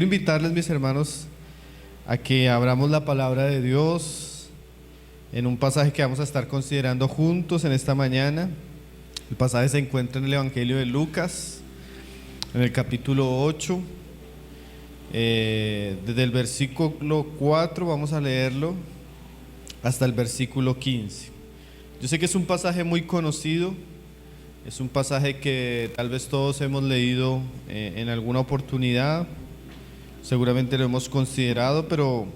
Quiero invitarles, mis hermanos, a que abramos la palabra de Dios en un pasaje que vamos a estar considerando juntos en esta mañana. El pasaje se encuentra en el Evangelio de Lucas, en el capítulo 8, desde el versículo 4 vamos a leerlo hasta el versículo 15. Yo sé que es un pasaje muy conocido, es un pasaje que tal vez todos hemos leído en alguna oportunidad, seguramente lo hemos considerado, pero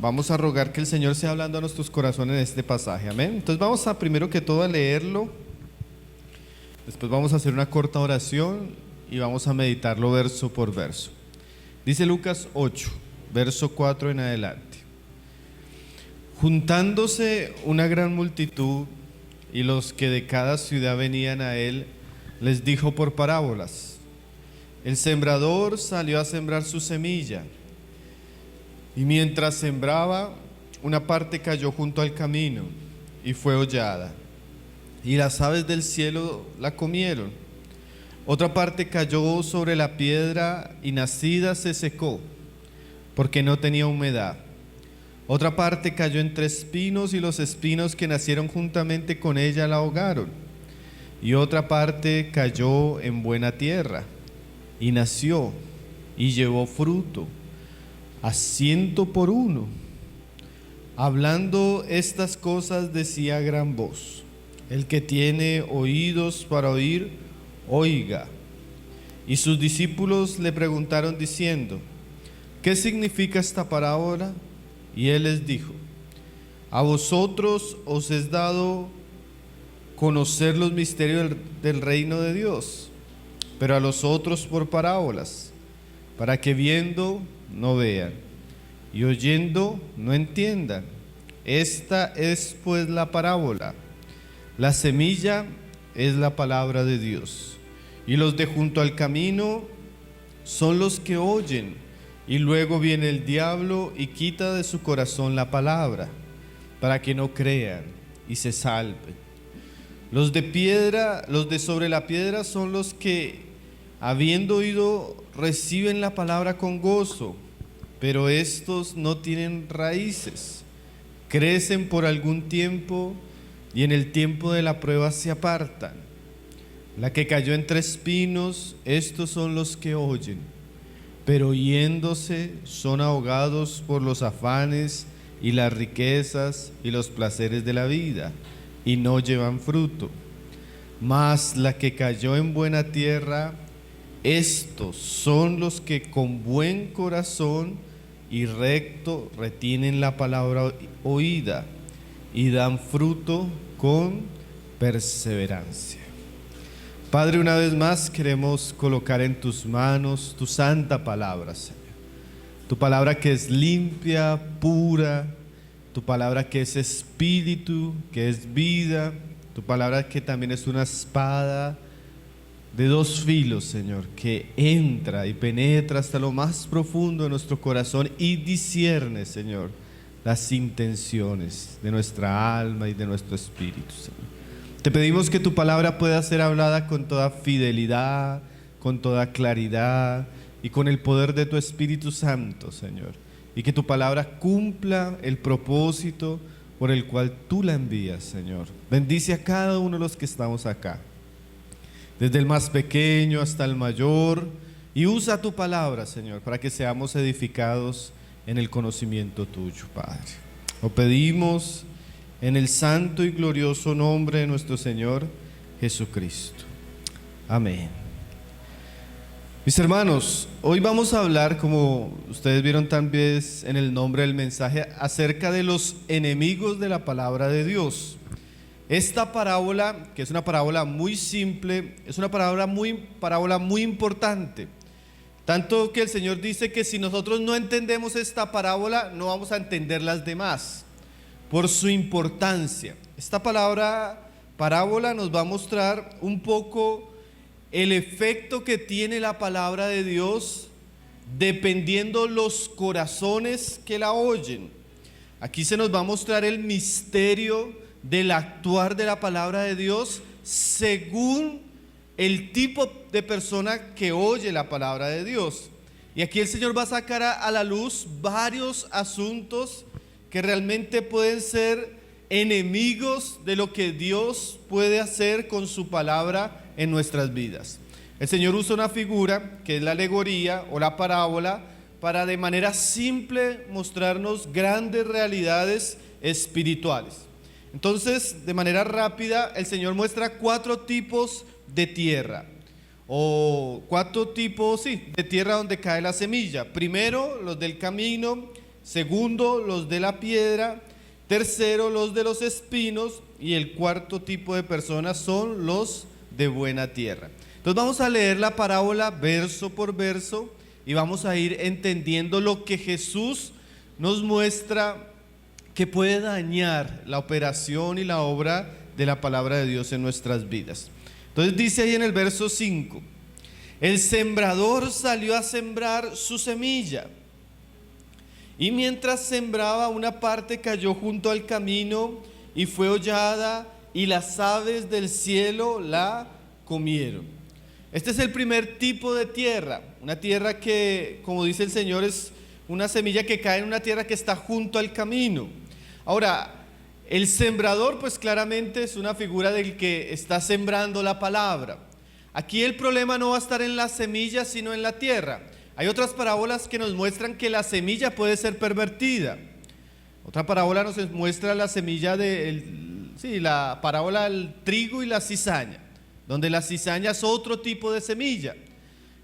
vamos a rogar que el Señor sea hablando a nuestros corazones en este pasaje, amén. Entonces vamos a primero que todo a leerlo, después vamos a hacer una corta oración y vamos a meditarlo verso por verso. Dice Lucas 8, verso 4 en adelante. Juntándose una gran multitud y los que de cada ciudad venían a él, les dijo por parábolas: el sembrador salió a sembrar su semilla, y mientras sembraba, una parte cayó junto al camino y fue hollada, y las aves del cielo la comieron. Otra parte cayó sobre la piedra y nacida se secó, porque no tenía humedad. Otra parte cayó entre espinos y los espinos que nacieron juntamente con ella la ahogaron. Y otra parte cayó en buena tierra y nació y llevó fruto, a 100 por uno. Hablando estas cosas decía a gran voz: el que tiene oídos para oír, oiga. Y sus discípulos le preguntaron diciendo: ¿qué significa esta parábola? Y él les dijo: a vosotros os es dado conocer los misterios del reino de Dios, pero a los otros por parábolas, para que viendo no vean y oyendo no entiendan. Esta es pues la parábola. La semilla es la palabra de Dios, y los de junto al camino son los que oyen, y luego viene el diablo y quita de su corazón la palabra, para que no crean y se salven. Los de piedra, los de sobre la piedra son los que, habiendo oído, reciben la palabra con gozo, pero estos no tienen raíces, crecen por algún tiempo y en el tiempo de la prueba se apartan. La que cayó entre espinos, estos son los que oyen, pero yéndose son ahogados por los afanes y las riquezas y los placeres de la vida, y no llevan fruto. Mas la que cayó en buena tierra, estos son los que con buen corazón y recto retienen la palabra oída y dan fruto con perseverancia. Padre, una vez más queremos colocar en tus manos tu santa palabra, Señor. Tu palabra que es limpia, pura, tu palabra que es espíritu, que es vida, tu palabra que también es una espada de dos filos, Señor, que entra y penetra hasta lo más profundo de nuestro corazón y discierne, Señor, las intenciones de nuestra alma y de nuestro espíritu, Señor. Te pedimos que tu palabra pueda ser hablada con toda fidelidad, con toda claridad y con el poder de tu Espíritu Santo, Señor. Y que tu palabra cumpla el propósito por el cual tú la envías, Señor. Bendice a cada uno de los que estamos acá, desde el más pequeño hasta el mayor, y usa tu palabra, Señor, para que seamos edificados en el conocimiento tuyo, Padre. Lo pedimos en el santo y glorioso nombre de nuestro Señor Jesucristo. Amén. Mis hermanos, hoy vamos a hablar, como ustedes vieron tal vez en el nombre del mensaje, acerca de los enemigos de la palabra de Dios. Esta parábola, que es una parábola muy simple, es una parábola muy importante. Tanto que el Señor dice que si nosotros no entendemos esta parábola, no vamos a entender las demás, por su importancia. Esta parábola nos va a mostrar un poco el efecto que tiene la palabra de Dios dependiendo los corazones que la oyen. Aquí se nos va a mostrar el misterio del actuar de la palabra de Dios según el tipo de persona que oye la palabra de Dios. Y aquí el Señor va a sacar a la luz varios asuntos que realmente pueden ser enemigos de lo que Dios puede hacer con su palabra en nuestras vidas. El Señor usa una figura que es la alegoría o la parábola para de manera simple mostrarnos grandes realidades espirituales. Entonces, de manera rápida, el Señor muestra 4 tipos de tierra, o 4 tipos, de tierra donde cae la semilla. Primero, los del camino. Segundo, los de la piedra. Tercero, los de los espinos. Y el 4 tipo de personas son los de buena tierra. Entonces vamos a leer la parábola verso por verso y vamos a ir entendiendo lo que Jesús nos muestra que puede dañar la operación y la obra de la palabra de Dios en nuestras vidas. Entonces dice ahí en el verso 5: el sembrador salió a sembrar su semilla, y mientras sembraba, una parte cayó junto al camino y fue hollada, y las aves del cielo la comieron. Este es el primer tipo de tierra, una tierra que, como dice el Señor, es una semilla que cae en una tierra que está junto al camino. Ahora, el sembrador pues claramente es una figura del que está sembrando la palabra. Aquí el problema no va a estar en la semilla, sino en la tierra. Hay otras parábolas que nos muestran que la semilla puede ser pervertida. Otra parábola nos muestra la semilla la parábola del trigo y la cizaña, donde la cizaña es otro tipo de semilla.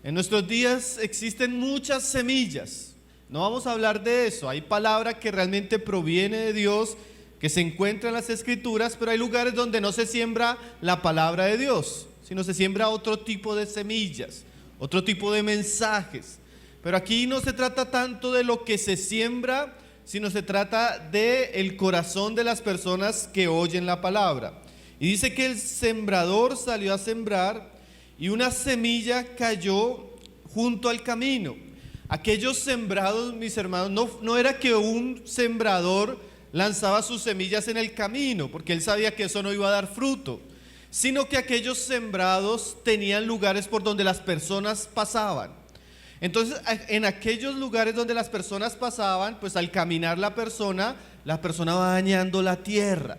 En nuestros días existen muchas semillas. No vamos a hablar de eso. Hay palabra que realmente proviene de Dios, que se encuentra en las Escrituras, pero hay lugares donde no se siembra la palabra de Dios, sino se siembra otro tipo de semillas, otro tipo de mensajes. Pero aquí no se trata tanto de lo que se siembra, sino se trata del corazón de las personas que oyen la palabra. Y dice que el sembrador salió a sembrar y una semilla cayó junto al camino. Aquellos sembrados, mis hermanos, no era que un sembrador lanzaba sus semillas en el camino, porque él sabía que eso no iba a dar fruto, sino que aquellos sembrados tenían lugares por donde las personas pasaban. Entonces, en aquellos lugares donde las personas pasaban, pues al caminar la persona va dañando la tierra,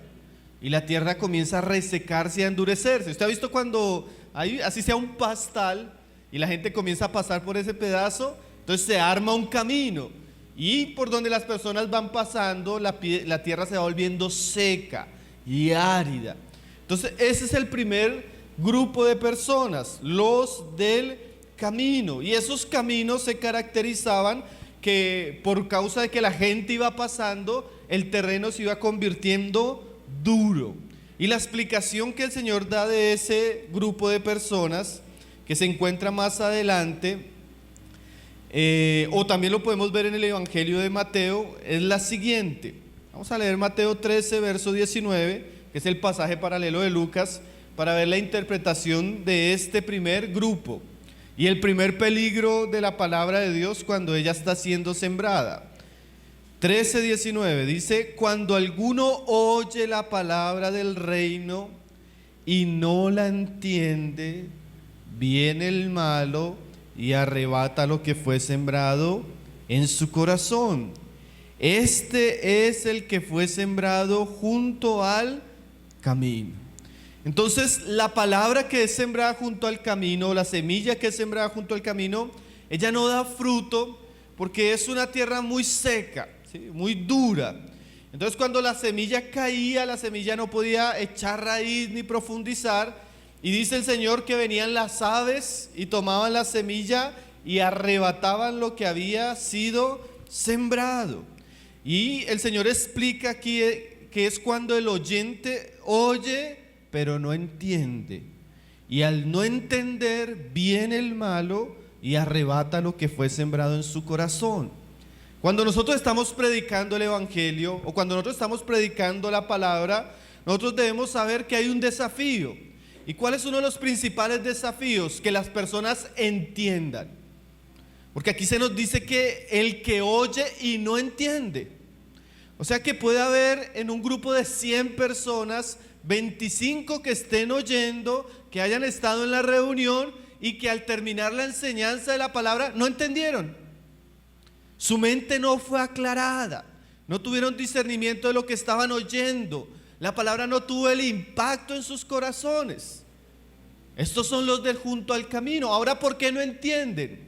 y la tierra comienza a resecarse y a endurecerse. ¿Usted ha visto cuando hay, así sea un pastal, y la gente comienza a pasar por ese pedazo? Entonces se arma un camino, y por donde las personas van pasando, la tierra se va volviendo seca y árida. Entonces ese es el primer grupo de personas, los del camino. Y esos caminos se caracterizaban que por causa de que la gente iba pasando, el terreno se iba convirtiendo duro. Y la explicación que el Señor da de ese grupo de personas, que se encuentra más adelante, o también lo podemos ver en el Evangelio de Mateo, es la siguiente. Vamos a leer Mateo 13, verso 19, que es el pasaje paralelo de Lucas, para ver la interpretación de este primer grupo y el primer peligro de la palabra de Dios cuando ella está siendo sembrada. 13:19 dice: cuando alguno oye la palabra del reino y no la entiende, viene el malo y arrebata lo que fue sembrado en su corazón. Este es el que fue sembrado junto al camino. Entonces, la palabra que es sembrada junto al camino, la semilla que es sembrada junto al camino, ella no da fruto porque es una tierra muy seca, ¿sí? Muy dura. Entonces, cuando la semilla caía, la semilla no podía echar raíz ni profundizar. Y dice el Señor que venían las aves y tomaban la semilla y arrebataban lo que había sido sembrado. Y el Señor explica aquí que es cuando el oyente oye, pero no entiende. Y al no entender, viene el malo y arrebata lo que fue sembrado en su corazón. Cuando nosotros estamos predicando el Evangelio, o cuando nosotros estamos predicando la palabra, nosotros debemos saber que hay un desafío. ¿Y cuál es uno de los principales desafíos? Que las personas entiendan. Porque aquí se nos dice que el que oye y no entiende. O sea que puede haber en un grupo de 100 personas 25 que estén oyendo, que hayan estado en la reunión y que al terminar la enseñanza de la palabra no entendieron. Su mente no fue aclarada, no tuvieron discernimiento de lo que estaban oyendo. La palabra no tuvo el impacto en sus corazones. Estos son los del junto al camino. Ahora, ¿por qué no entienden?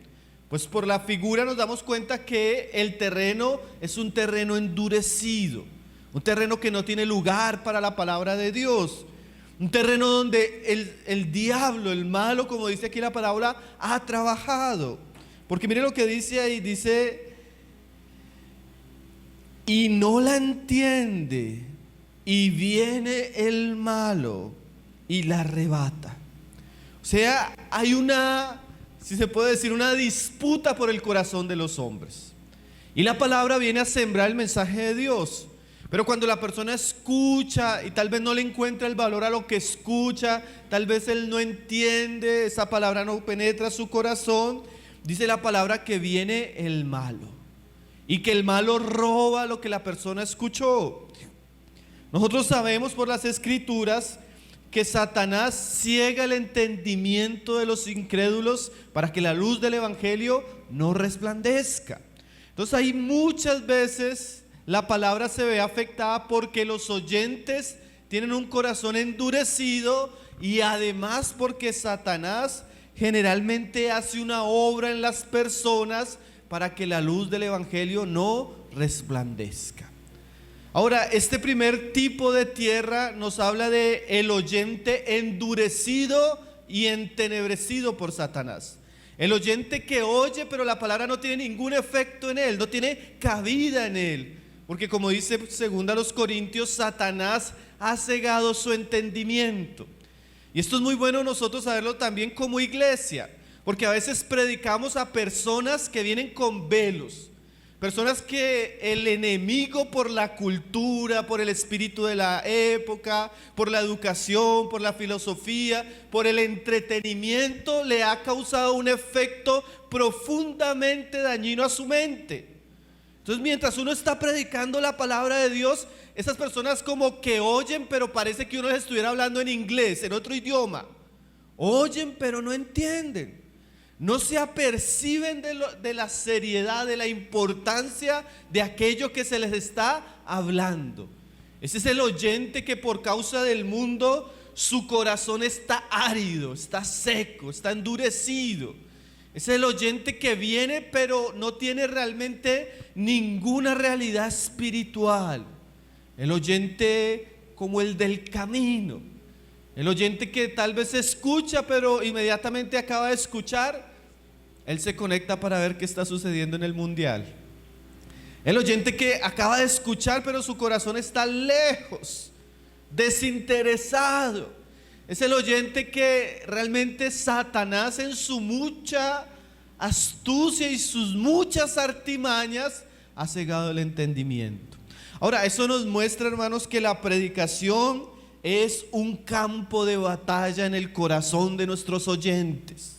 Pues por la figura nos damos cuenta que el terreno es un terreno endurecido, un terreno que no tiene lugar para la palabra de Dios, un terreno donde el diablo, el malo, como dice aquí la parábola, ha trabajado. Porque mire lo que dice ahí, dice: y no la entiende, y viene el malo y la arrebata. O sea, hay una, si se puede decir, una disputa por el corazón de los hombres. Y la palabra viene a sembrar el mensaje de Dios. Pero cuando la persona escucha y tal vez no le encuentra el valor a lo que escucha, tal vez él no entiende, esa palabra no penetra su corazón, dice la palabra que viene el malo. Y que el malo roba lo que la persona escuchó. Nosotros sabemos por las escrituras que Satanás ciega el entendimiento de los incrédulos para que la luz del evangelio no resplandezca. Entonces ahí muchas veces la palabra se ve afectada porque los oyentes tienen un corazón endurecido, y además porque Satanás generalmente hace una obra en las personas para que la luz del evangelio no resplandezca. Ahora, este primer tipo de tierra nos habla de el oyente endurecido y entenebrecido por Satanás. El oyente que oye, pero la palabra no tiene ningún efecto en él, no tiene cabida en él. Porque como dice 2 Corintios, Satanás ha cegado su entendimiento. Y esto es muy bueno nosotros saberlo también como iglesia, porque a veces predicamos a personas que vienen con velos, personas que el enemigo, por la cultura, por el espíritu de la época, por la educación, por la filosofía, por el entretenimiento, le ha causado un efecto profundamente dañino a su mente. Entonces, mientras uno está predicando la palabra de Dios, esas personas como que oyen, pero parece que uno les estuviera hablando en inglés, en otro idioma. Oyen, pero no entienden. No se aperciben de la seriedad, de la importancia de aquello que se les está hablando. Ese es el oyente que por causa del mundo su corazón está árido, está seco, está endurecido. Es el oyente que viene pero no tiene realmente ninguna realidad espiritual. El oyente como el del camino. El oyente que tal vez escucha pero inmediatamente acaba de escuchar, él se conecta para ver qué está sucediendo en el mundial. El oyente que acaba de escuchar pero su corazón está lejos, desinteresado. Es el oyente que realmente Satanás, en su mucha astucia y sus muchas artimañas, ha cegado el entendimiento. Ahora, eso nos muestra, hermanos, que la predicación es un campo de batalla en el corazón de nuestros oyentes.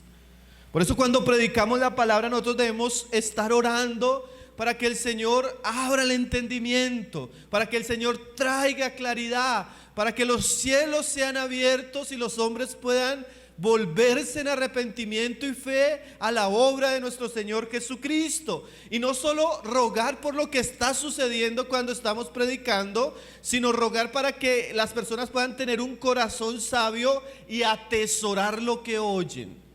Por eso cuando predicamos la palabra, nosotros debemos estar orando para que el Señor abra el entendimiento, para que el Señor traiga claridad, para que los cielos sean abiertos y los hombres puedan volverse en arrepentimiento y fe a la obra de nuestro Señor Jesucristo. Y no solo rogar por lo que está sucediendo cuando estamos predicando, sino rogar para que las personas puedan tener un corazón sabio y atesorar lo que oyen.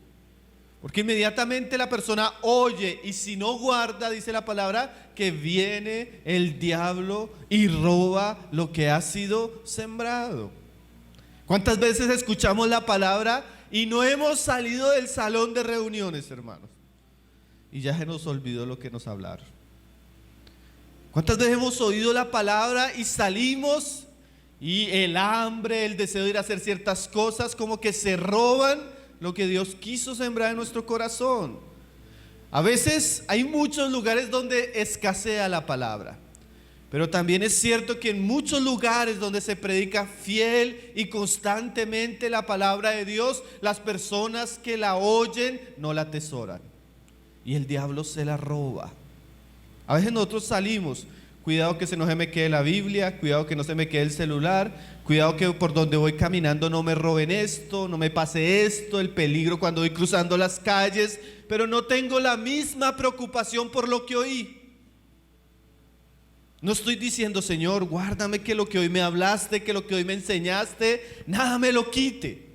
Porque inmediatamente la persona oye y si no guarda, dice la palabra, que viene el diablo y roba lo que ha sido sembrado. ¿Cuántas veces escuchamos la palabra y no hemos salido del salón de reuniones, hermanos? Y ya se nos olvidó lo que nos hablaron. ¿Cuántas veces hemos oído la palabra y salimos y el hambre, el deseo de ir a hacer ciertas cosas como que se roban lo que Dios quiso sembrar en nuestro corazón? A veces hay muchos lugares donde escasea la palabra, pero también es cierto que en muchos lugares donde se predica fiel y constantemente la palabra de Dios, las personas que la oyen no la atesoran y el diablo se la roba. A veces nosotros salimos cuidado que se no se me quede la Biblia, cuidado que no se me quede el celular, cuidado que por donde voy caminando no me roben esto, no me pase esto, el peligro cuando voy cruzando las calles, pero no tengo la misma preocupación por lo que oí. No estoy diciendo, Señor, guárdame que lo que hoy me hablaste, que lo que hoy me enseñaste, nada me lo quite.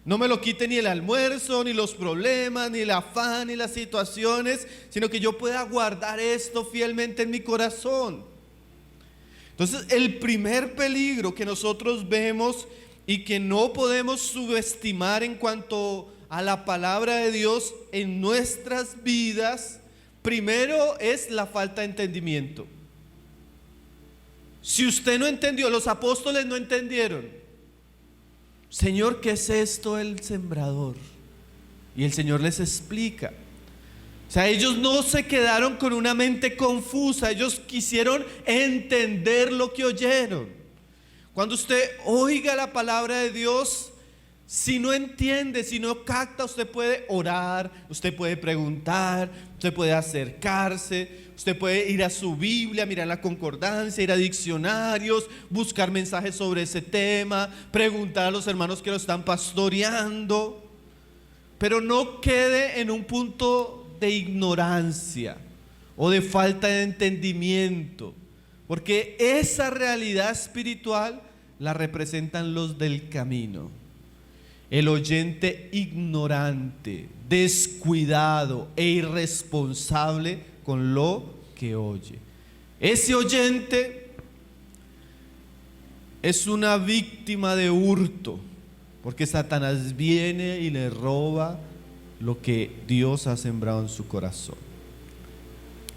No me lo quite ni el almuerzo, ni los problemas, ni el afán, ni las situaciones, sino que yo pueda guardar esto fielmente en mi corazón. Entonces, el primer peligro que nosotros vemos y que no podemos subestimar en cuanto a la palabra de Dios en nuestras vidas, primero es la falta de entendimiento. Si usted no entendió, los apóstoles no entendieron. Señor, ¿qué es esto el sembrador? Y el Señor les explica. O sea, ellos no se quedaron con una mente confusa, ellos quisieron entender lo que oyeron. Cuando usted oiga la palabra de Dios, si no entiende, si no capta, usted puede orar, usted puede preguntar, usted puede acercarse, usted puede ir a su Biblia, mirar la concordancia, ir a diccionarios, buscar mensajes sobre ese tema, preguntar a los hermanos que lo están pastoreando, pero no quede en un punto de ignorancia o de falta de entendimiento, porque esa realidad espiritual la representan los del camino. El oyente ignorante, descuidado e irresponsable con lo que oye. Ese oyente es una víctima de hurto, porque Satanás viene y le roba lo que Dios ha sembrado en su corazón.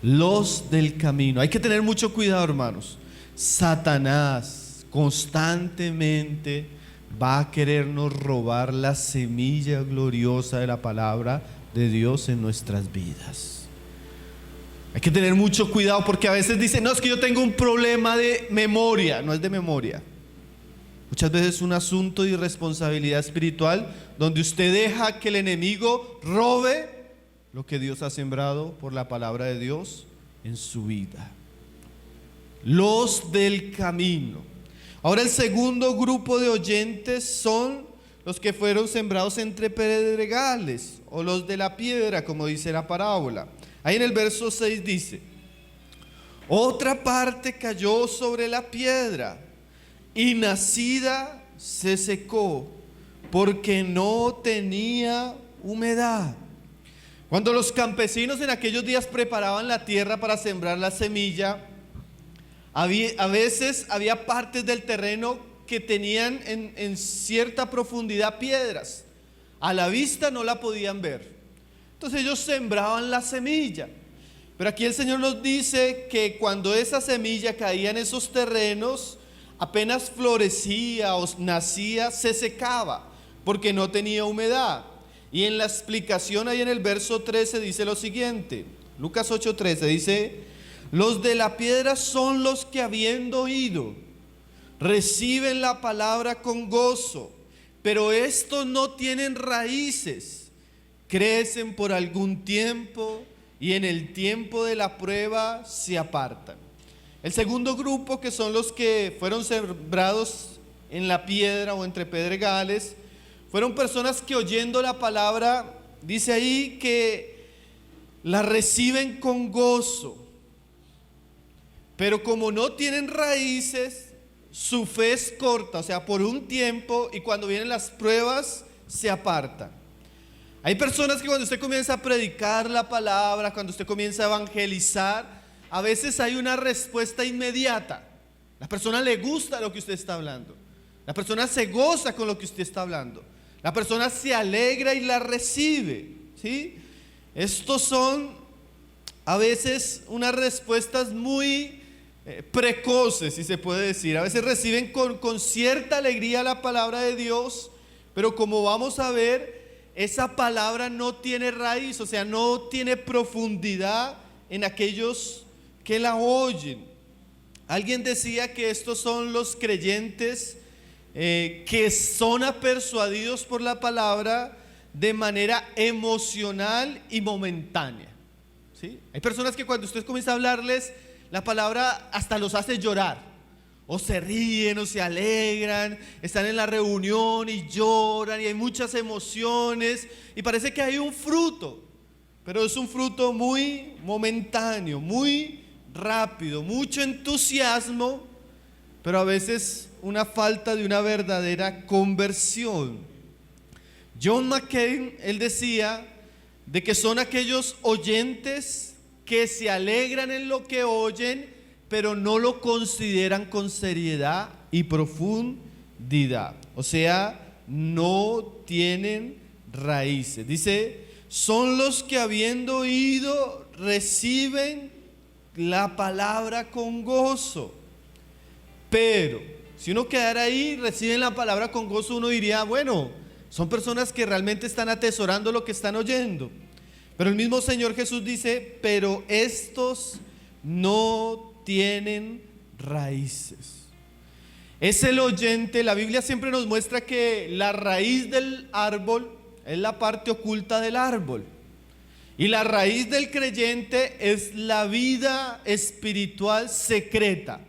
Los del camino. Hay que tener mucho cuidado, hermanos. Satanás constantemente va a querernos robar la semilla gloriosa de la palabra de Dios en nuestras vidas. Hay que tener mucho cuidado, porque a veces dicen, no, es que yo tengo un problema de memoria. No es de memoria. Muchas veces es un asunto de irresponsabilidad espiritual, donde usted deja que el enemigo robe lo que Dios ha sembrado por la palabra de Dios en su vida. Los del camino. Ahora, el segundo grupo de oyentes son los que fueron sembrados entre pedregales, o los de la piedra, como dice la parábola. Ahí en el verso 6 dice: otra parte cayó sobre la piedra, y nacida se secó, porque no tenía humedad. Cuando los campesinos en aquellos días preparaban la tierra para sembrar la semilla, a veces había partes del terreno que tenían en cierta profundidad piedras. A la vista no la podían ver. Entonces ellos sembraban la semilla. Pero aquí el Señor nos dice que cuando esa semilla caía en esos terrenos, apenas florecía o nacía, se secaba, porque no tenía humedad. Y en la explicación ahí en el verso 13 dice lo siguiente. Lucas 8:13 dice: los de la piedra son los que, habiendo oído, reciben la palabra con gozo, pero estos no tienen raíces, crecen por algún tiempo y en el tiempo de la prueba se apartan. El segundo grupo, que son los que fueron sembrados en la piedra o entre pedregales, fueron personas que, oyendo la palabra, dice ahí que la reciben con gozo. Pero como no tienen raíces, su fe es corta, o sea, por un tiempo, y cuando vienen las pruebas, se apartan. Hay personas que cuando usted comienza a predicar la palabra, cuando usted comienza a evangelizar, a veces hay una respuesta inmediata. La persona le gusta lo que usted está hablando. La persona se goza con lo que usted está hablando. La persona se alegra y la recibe, ¿sí? Estos son a veces unas respuestas muy precoces, si se puede decir. A veces reciben con cierta alegría la palabra de Dios, pero como vamos a ver, esa palabra no tiene raíz, o sea, no tiene profundidad en aquellos que la oyen. Alguien decía que estos son los creyentes que son persuadidos por la palabra de manera emocional y momentánea, ¿sí? Hay personas que cuando usted comienza a hablarles, la palabra hasta los hace llorar. O se ríen o se alegran, están en la reunión y lloran y hay muchas emociones y parece que hay un fruto, pero es un fruto muy momentáneo, muy rápido, mucho entusiasmo, pero a veces una falta de una verdadera conversión. John McCain, él decía de que son aquellos oyentes que se alegran en lo que oyen, pero no lo consideran con seriedad y profundidad. O sea, no tienen raíces. Dice, son los que habiendo oído reciben la palabra con gozo. Pero si uno quedara ahí, reciben la palabra con gozo, uno diría, bueno, son personas que realmente están atesorando lo que están oyendo. Pero el mismo Señor Jesús dice, pero estos no tienen raíces. Es el oyente. La Biblia siempre nos muestra que la raíz del árbol es la parte oculta del árbol, y la raíz del creyente es la vida espiritual secreta.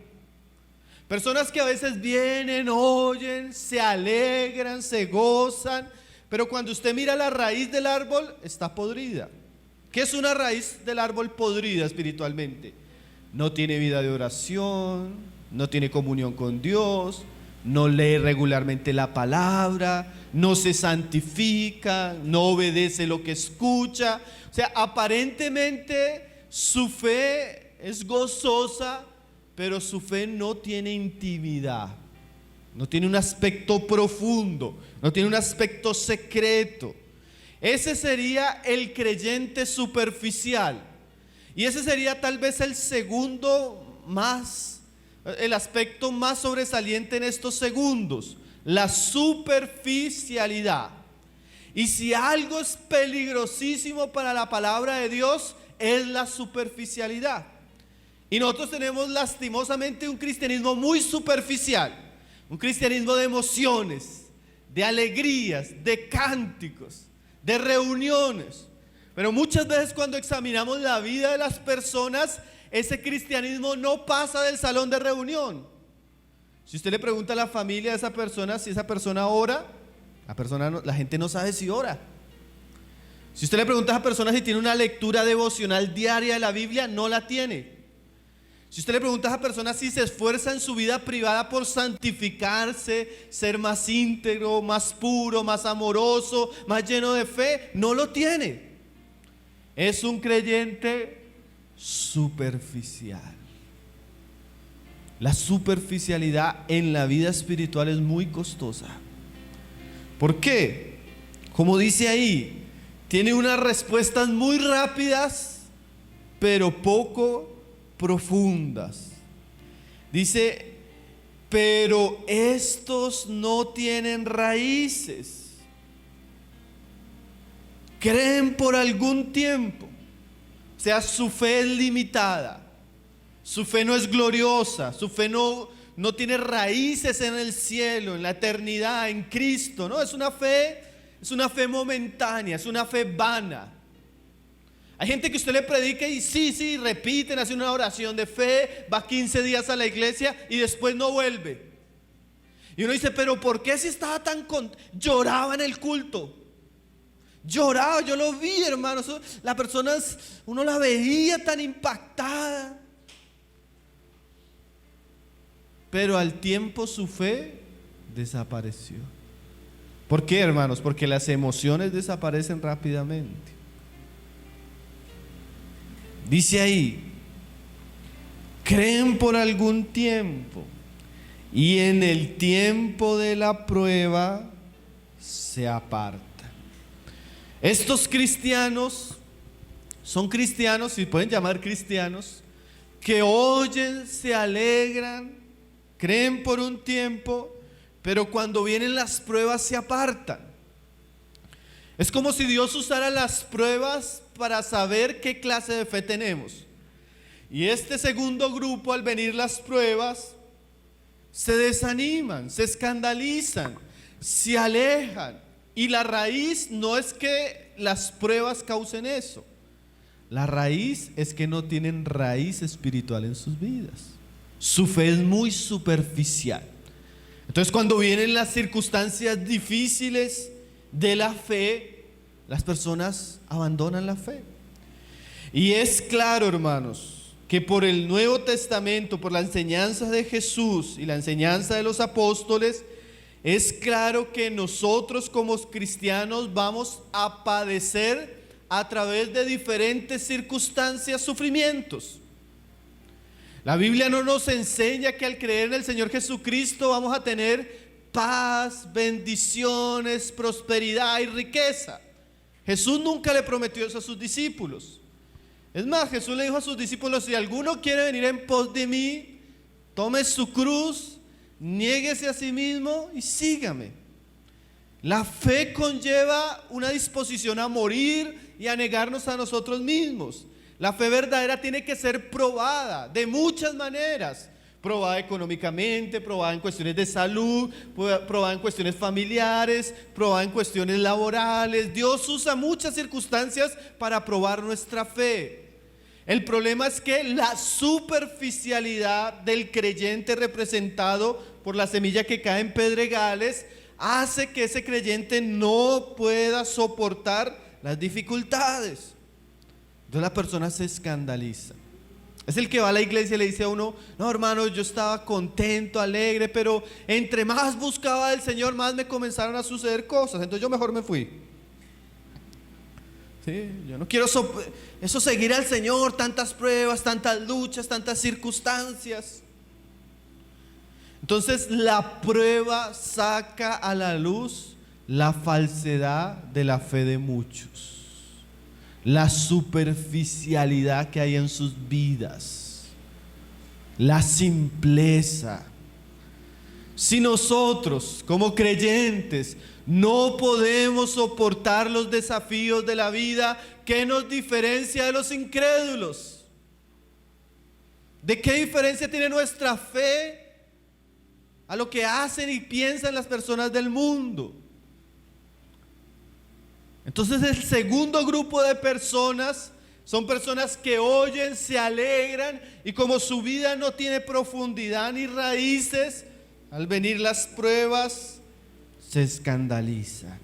Personas que a veces vienen, oyen, se alegran, se gozan, pero cuando usted mira la raíz del árbol, está podrida. ¿Qué es una raíz del árbol podrida espiritualmente? No tiene vida de oración, no tiene comunión con Dios, no lee regularmente la palabra, no se santifica, no obedece lo que escucha. O sea, aparentemente su fe es gozosa, pero su fe no tiene intimidad, no tiene un aspecto profundo, no tiene un aspecto secreto. Ese sería el creyente superficial. Y ese sería tal vez el aspecto más sobresaliente en estos segundos, la superficialidad. Y si algo es peligrosísimo para la palabra de Dios, es la superficialidad. Y nosotros tenemos lastimosamente un cristianismo muy superficial, un cristianismo de emociones, de alegrías, de cánticos, de reuniones. Pero muchas veces cuando examinamos la vida de las personas, ese cristianismo no pasa del salón de reunión. Si usted le pregunta a la familia de esa persona si esa persona ora, la gente no sabe si ora. Si usted le pregunta a esa persona si tiene una lectura devocional diaria de la Biblia, no la tiene. Si usted le pregunta a esa persona si se esfuerza en su vida privada por santificarse, ser más íntegro, más puro, más amoroso, más lleno de fe, no lo tiene. Es un creyente superficial. La superficialidad en la vida espiritual es muy costosa. ¿Por qué? Como dice ahí, tiene unas respuestas muy rápidas, pero poco profundas. Dice, pero estos no tienen raíces. Creen por algún tiempo. O sea, su fe es limitada. Su fe no es gloriosa. Su fe no tiene raíces en el cielo, en la eternidad, en Cristo. No, es una fe momentánea, es una fe vana. Hay gente que usted le predica y sí, repiten, hacen una oración de fe, va 15 días a la iglesia y después no vuelve. Y uno dice, pero ¿por qué si estaba tan lloraba en el culto? Lloraba, yo lo vi, hermano. La persona, uno la veía tan impactada. Pero al tiempo su fe desapareció. ¿Por qué, hermanos? Porque las emociones desaparecen rápidamente. Dice ahí, creen por algún tiempo y en el tiempo de la prueba se apartan. Estos cristianos son cristianos, si pueden llamar cristianos, que oyen, se alegran, creen por un tiempo, pero cuando vienen las pruebas se apartan. Es como si Dios usara las pruebas para saber qué clase de fe tenemos. Y este segundo grupo, al venir las pruebas, se desaniman, se escandalizan, se alejan. Y la raíz no es que las pruebas causen eso. La raíz es que no tienen raíz espiritual en sus vidas. Su fe es muy superficial. Entonces, cuando vienen las circunstancias difíciles de la fe, las personas abandonan la fe. Y es claro, hermanos, que por el Nuevo Testamento, por la enseñanza de Jesús y la enseñanza de los apóstoles, es claro que nosotros como cristianos vamos a padecer a través de diferentes circunstancias, sufrimientos. La Biblia no nos enseña que al creer en el Señor Jesucristo vamos a tener paz, bendiciones, prosperidad y riqueza. Jesús nunca le prometió eso a sus discípulos. Es más, Jesús le dijo a sus discípulos: si alguno quiere venir en pos de mí, tome su cruz, niéguese a sí mismo y sígame. La fe conlleva una disposición a morir y a negarnos a nosotros mismos. La fe verdadera tiene que ser probada de muchas maneras. Probada económicamente, probada en cuestiones de salud, probada en cuestiones familiares, probada en cuestiones laborales. Dios usa muchas circunstancias para probar nuestra fe. El problema es que la superficialidad del creyente, representado por la semilla que cae en pedregales, hace que ese creyente no pueda soportar las dificultades. Entonces la persona se escandaliza. Es el que va a la iglesia y le dice a uno: no, hermano, yo estaba contento, alegre, pero entre más buscaba del Señor, más me comenzaron a suceder cosas, entonces yo mejor me fui. Sí, yo no quiero eso, seguir al Señor, tantas pruebas, tantas luchas, tantas circunstancias. Entonces la prueba saca a la luz la falsedad de la fe de muchos, la superficialidad que hay en sus vidas, la simpleza. Si nosotros como creyentes no podemos soportar los desafíos de la vida, ¿qué nos diferencia de los incrédulos? ¿De qué diferencia tiene nuestra fe a lo que hacen y piensan las personas del mundo? Entonces el segundo grupo de personas son personas que oyen, se alegran, y como su vida no tiene profundidad ni raíces, al venir las pruebas se escandalizan.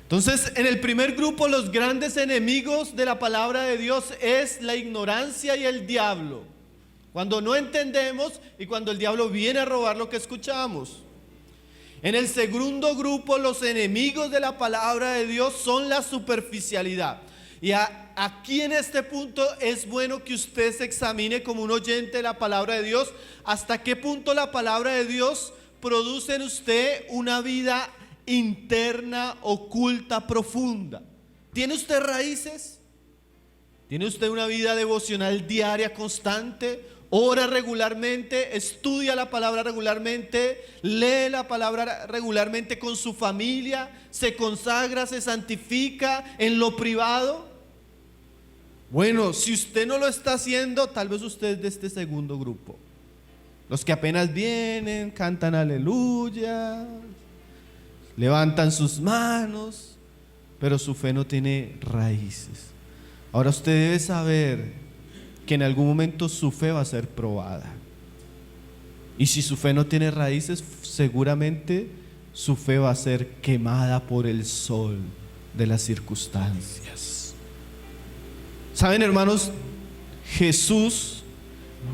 Entonces, en el primer grupo, los grandes enemigos de la palabra de Dios es la ignorancia y el diablo. Cuando no entendemos y cuando el diablo viene a robar lo que escuchamos. En el segundo grupo, los enemigos de la palabra de Dios son la superficialidad. Y aquí en este punto es bueno que usted se examine como un oyente de la palabra de Dios, hasta qué punto la palabra de Dios produce en usted una vida interna, oculta, profunda. ¿Tiene usted raíces? ¿Tiene usted una vida devocional diaria, constante? ¿Ora regularmente? ¿Estudia la palabra regularmente? ¿Lee la palabra regularmente con su familia? ¿Se consagra, se santifica en lo privado? Bueno, si usted no lo está haciendo, tal vez usted es de este segundo grupo. Los que apenas vienen, cantan aleluya, levantan sus manos, pero su fe no tiene raíces. Ahora usted debe saber que en algún momento su fe va a ser probada. Y si su fe no tiene raíces, seguramente su fe va a ser quemada por el sol de las circunstancias. ¿Saben, hermanos? Jesús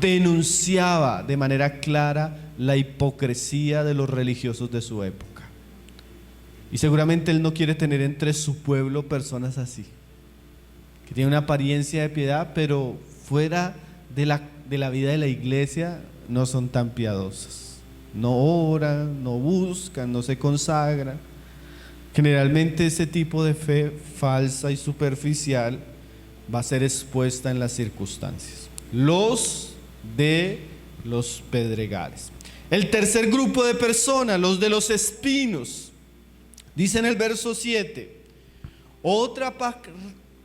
denunciaba de manera clara la hipocresía de los religiosos de su época. Y seguramente Él no quiere tener entre su pueblo personas así, que tienen una apariencia de piedad, pero fuera de la vida de la iglesia no son tan piadosas. No oran, no buscan, no se consagran. Generalmente ese tipo de fe falsa y superficial va a ser expuesta en las circunstancias. Los de los pedregales. El tercer grupo de personas, los de los espinos. Dice en el verso 7: otra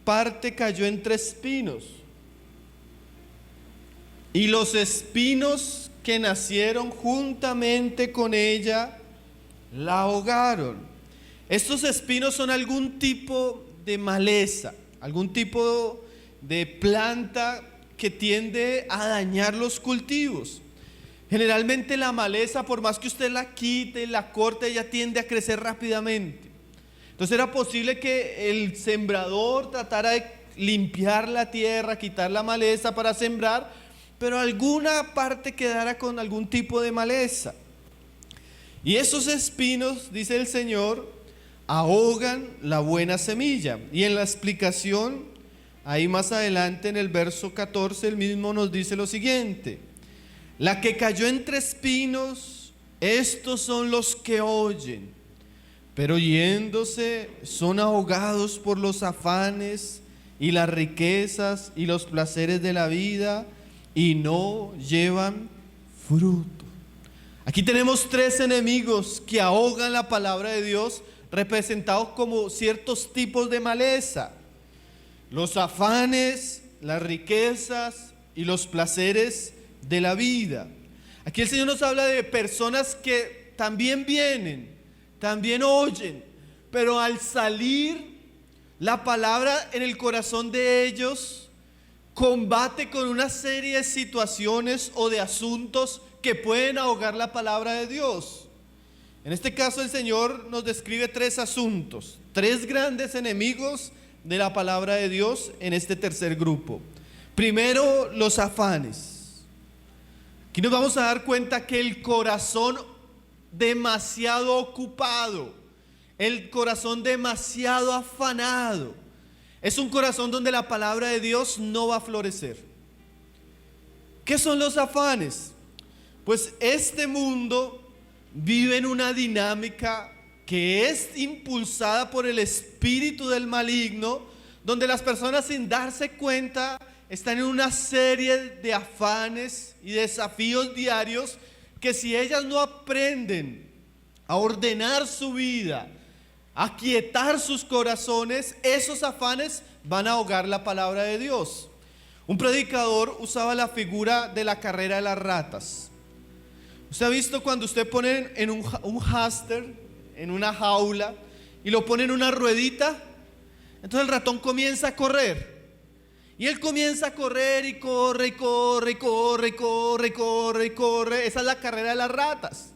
parte cayó entre espinos, y los espinos que nacieron juntamente con ella la ahogaron. Estos espinos son algún tipo de maleza, algún tipo de planta que tiende a dañar los cultivos. Generalmente la maleza, por más que usted la quite, la corte, ella tiende a crecer rápidamente. Entonces era posible que el sembrador tratara de limpiar la tierra, quitar la maleza para sembrar, pero alguna parte quedara con algún tipo de maleza. Y esos espinos, dice el Señor, ahogan la buena semilla. Y en la explicación, ahí más adelante en el verso 14, el mismo nos dice lo siguiente: la que cayó entre espinos, estos son los que oyen, pero yéndose son ahogados por los afanes y las riquezas y los placeres de la vida, y no llevan fruto. Aquí tenemos tres enemigos que ahogan la palabra de Dios, representados como ciertos tipos de maleza: los afanes, las riquezas y los placeres de la vida. Aquí el Señor nos habla de personas que también vienen, también oyen, pero al salir la palabra en el corazón de ellos, combate con una serie de situaciones o de asuntos que pueden ahogar la palabra de Dios. En este caso el Señor nos describe tres asuntos, tres grandes enemigos de la palabra de Dios en este tercer grupo. Primero, los afanes. Aquí nos vamos a dar cuenta que el corazón demasiado ocupado, el corazón demasiado afanado, es un corazón donde la palabra de Dios no va a florecer. ¿Qué son los afanes? Pues este mundo vive en una dinámica que es impulsada por el espíritu del maligno, donde las personas, sin darse cuenta, están en una serie de afanes y desafíos diarios que, si ellas no aprenden a ordenar su vida, a quietar sus corazones, esos afanes van a ahogar la palabra de Dios. Un predicador usaba la figura de la carrera de las ratas. ¿Usted ha visto cuando usted pone en un hámster, en una jaula, y lo pone en una ruedita? Entonces el ratón comienza a correr. Y él comienza a correr y corre, y corre, y corre, y corre, y corre, y corre. Esa es la carrera de las ratas.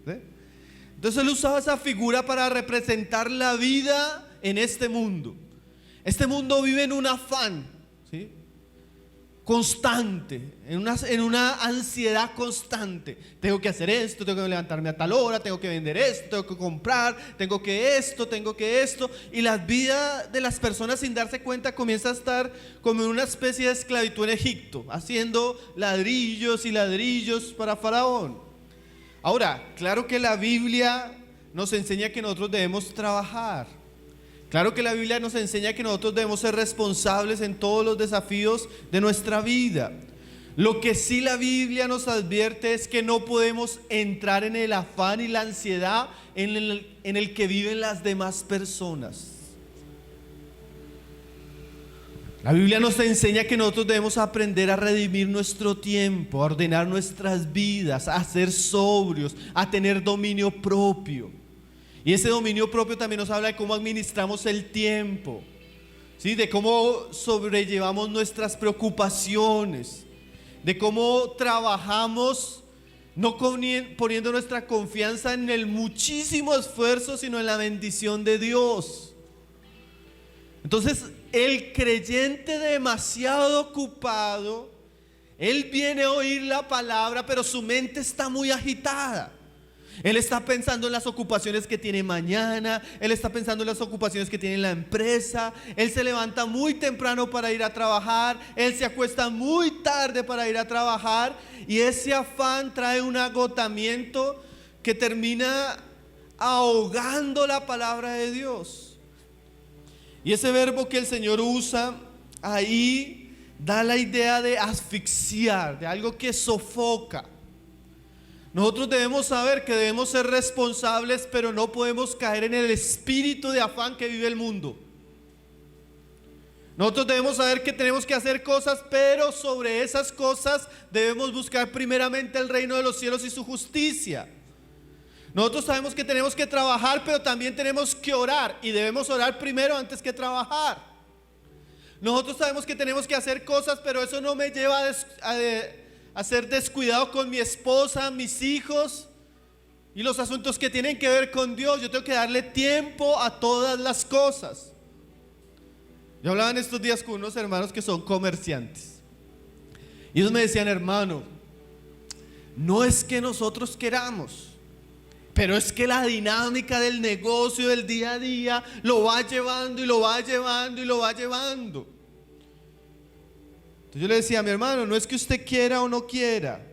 ¿Sí? Entonces él usaba esa figura para representar la vida en este mundo. Este mundo vive en un afán, ¿sí?, constante, en una ansiedad constante. Tengo que hacer esto, tengo que levantarme a tal hora, tengo que vender esto, tengo que comprar, tengo que esto. Y la vida de las personas, sin darse cuenta, comienza a estar como en una especie de esclavitud en Egipto, haciendo ladrillos y ladrillos para Faraón. Ahora, claro que la Biblia nos enseña que nosotros debemos trabajar. Claro que la Biblia nos enseña que nosotros debemos ser responsables en todos los desafíos de nuestra vida. Lo que sí la Biblia nos advierte es que no podemos entrar en el afán y la ansiedad en el que viven las demás personas. La Biblia nos enseña que nosotros debemos aprender a redimir nuestro tiempo, a ordenar nuestras vidas, a ser sobrios, a tener dominio propio. Y ese dominio propio también nos habla de cómo administramos el tiempo, ¿sí?, de cómo sobrellevamos nuestras preocupaciones, de cómo trabajamos no poniendo nuestra confianza en el muchísimo esfuerzo, sino en la bendición de Dios. Entonces, el creyente demasiado ocupado, él viene a oír la palabra, pero su mente está muy agitada. Él está pensando en las ocupaciones que tiene mañana, él está pensando en las ocupaciones que tiene en la empresa, él se levanta muy temprano para ir a trabajar, él se acuesta muy tarde para ir a trabajar, y ese afán trae un agotamiento que termina ahogando la palabra de Dios. Y ese verbo que el Señor usa ahí da la idea de asfixiar, de algo que sofoca. Nosotros debemos saber que debemos ser responsables, pero no podemos caer en el espíritu de afán que vive el mundo. Nosotros debemos saber que tenemos que hacer cosas, pero sobre esas cosas debemos buscar primeramente el reino de los cielos y su justicia. Nosotros sabemos que tenemos que trabajar, pero también tenemos que orar, y debemos orar primero antes que trabajar. Nosotros sabemos que tenemos que hacer cosas, pero eso no me lleva a ser descuidado con mi esposa, mis hijos y los asuntos que tienen que ver con Dios. Yo tengo que darle tiempo a todas las cosas. Yo hablaba en estos días con unos hermanos que son comerciantes y ellos me decían: hermano, no es que nosotros queramos, pero es que la dinámica del negocio del día a día lo va llevando y lo va llevando y lo va llevando. Entonces yo le decía a mi hermano: no es que usted quiera o no quiera,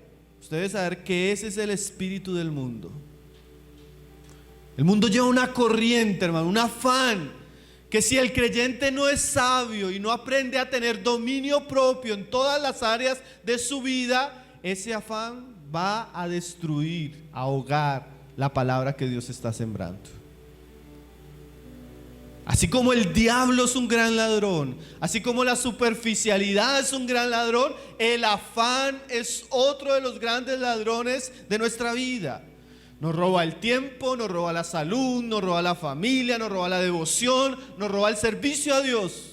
usted debe saber que ese es el espíritu del mundo. El mundo lleva una corriente, hermano, un afán, que si el creyente no es sabio y no aprende a tener dominio propio en todas las áreas de su vida, ese afán va a destruir, a ahogar la palabra que Dios está sembrando. Así como el diablo es un gran ladrón, así como la superficialidad es un gran ladrón, el afán es otro de los grandes ladrones de nuestra vida. Nos roba el tiempo, nos roba la salud, nos roba la familia, nos roba la devoción, nos roba el servicio a Dios.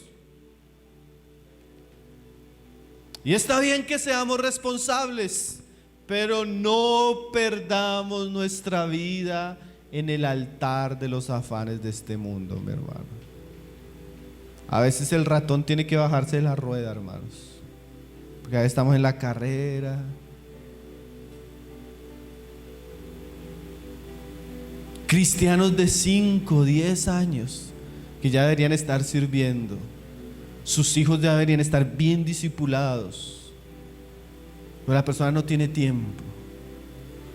Y está bien que seamos responsables, pero no perdamos nuestra vida en el altar de los afanes de este mundo, mi hermano. A veces el ratón tiene que bajarse de la rueda, hermanos, porque a veces estamos en la carrera. Cristianos de 5, 10 años que ya deberían estar sirviendo, sus hijos ya deberían estar bien discipulados, pero la persona no tiene tiempo.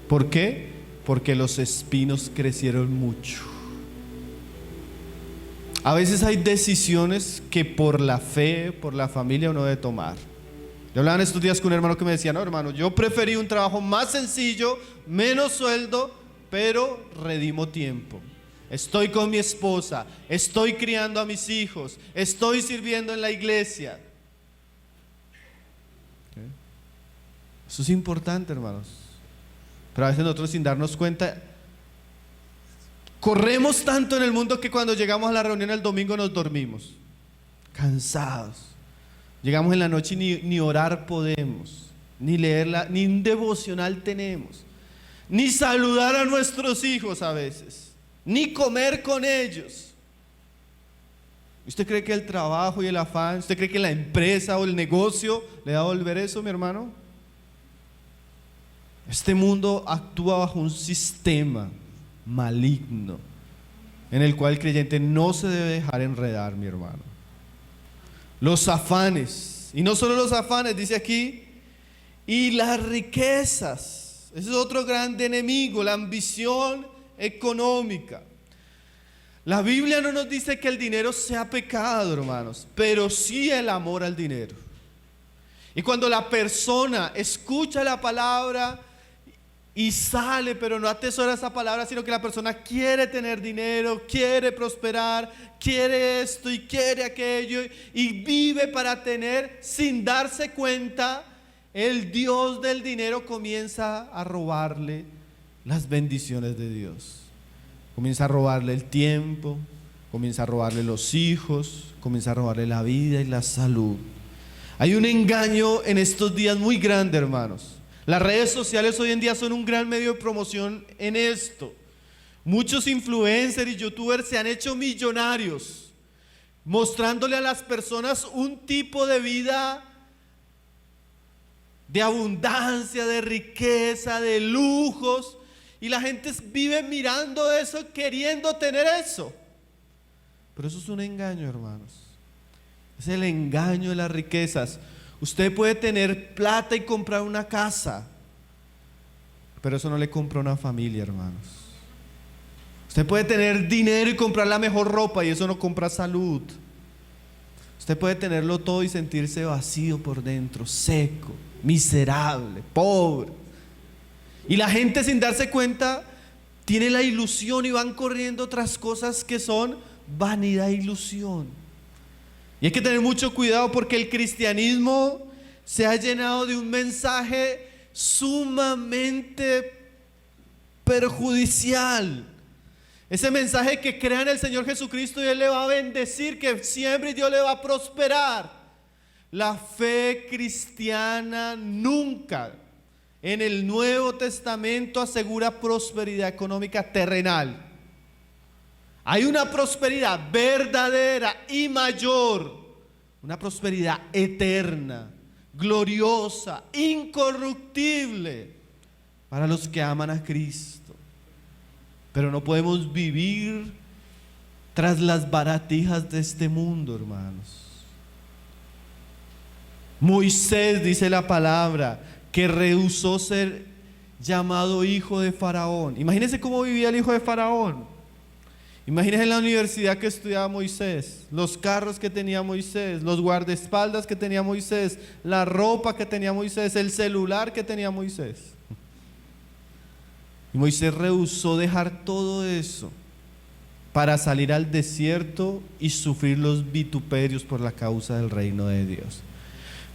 ¿Por qué? Porque los espinos crecieron mucho. A veces hay decisiones que por la fe, por la familia uno debe tomar. Yo hablaba en estos días con un hermano que me decía: no, hermano, yo preferí un trabajo más sencillo, menos sueldo, pero redimo tiempo. Estoy con mi esposa, estoy criando a mis hijos, estoy sirviendo en la iglesia. ¿Okay? Eso es importante, hermanos. Pero a veces nosotros, sin darnos cuenta, corremos tanto en el mundo que cuando llegamos a la reunión el domingo nos dormimos, cansados. Llegamos en la noche y ni orar podemos, ni leerla, ni un devocional tenemos, ni saludar a nuestros hijos a veces, ni comer con ellos. ¿Usted cree que el trabajo y el afán, usted cree que la empresa o el negocio le va a volver eso, mi hermano? Este mundo actúa bajo un sistema maligno en el cual el creyente no se debe dejar enredar, mi hermano. Los afanes, y no solo los afanes, dice aquí, y las riquezas. Ese es otro gran enemigo, la ambición económica. La Biblia no nos dice que el dinero sea pecado, hermanos, pero sí el amor al dinero. Y cuando la persona escucha la palabra y sale, pero no atesora esa palabra, sino que la persona quiere tener dinero, quiere prosperar, quiere esto y quiere aquello, y vive para tener sin darse cuenta, el Dios del dinero comienza a robarle las bendiciones de Dios. Comienza a robarle el tiempo, comienza a robarle los hijos, comienza a robarle la vida y la salud. Hay un engaño en estos días muy grande, hermanos. Las redes sociales hoy en día son un gran medio de promoción en esto. Muchos influencers y youtubers se han hecho millonarios mostrándole a las personas un tipo de vida de abundancia, de riqueza, de lujos, y la gente vive mirando eso, queriendo tener eso. Pero eso es un engaño, hermanos. Es el engaño de las riquezas. Usted puede tener plata y comprar una casa, pero eso no le compra una familia, hermanos. Usted puede tener dinero y comprar la mejor ropa, y eso no compra salud. Usted puede tenerlo todo y sentirse vacío por dentro, seco, miserable, pobre. Y la gente, sin darse cuenta, tiene la ilusión y van corriendo tras cosas que son vanidad e ilusión. Y hay que tener mucho cuidado, porque el cristianismo se ha llenado de un mensaje sumamente perjudicial. Ese mensaje que crea en el Señor Jesucristo y Él le va a bendecir, que siempre Dios le va a prosperar. La fe cristiana nunca en el Nuevo Testamento asegura prosperidad económica terrenal. Hay una prosperidad verdadera y mayor, una prosperidad eterna, gloriosa, incorruptible para los que aman a Cristo. Pero no podemos vivir tras las baratijas de este mundo, hermanos. Moisés, dice la palabra, que rehusó ser llamado hijo de Faraón. Imagínense cómo vivía el hijo de Faraón. Imagínense la universidad que estudiaba Moisés, los carros que tenía Moisés, los guardaespaldas que tenía Moisés, la ropa que tenía Moisés, el celular que tenía Moisés. Y Moisés rehusó dejar todo eso para salir al desierto y sufrir los vituperios por la causa del reino de Dios.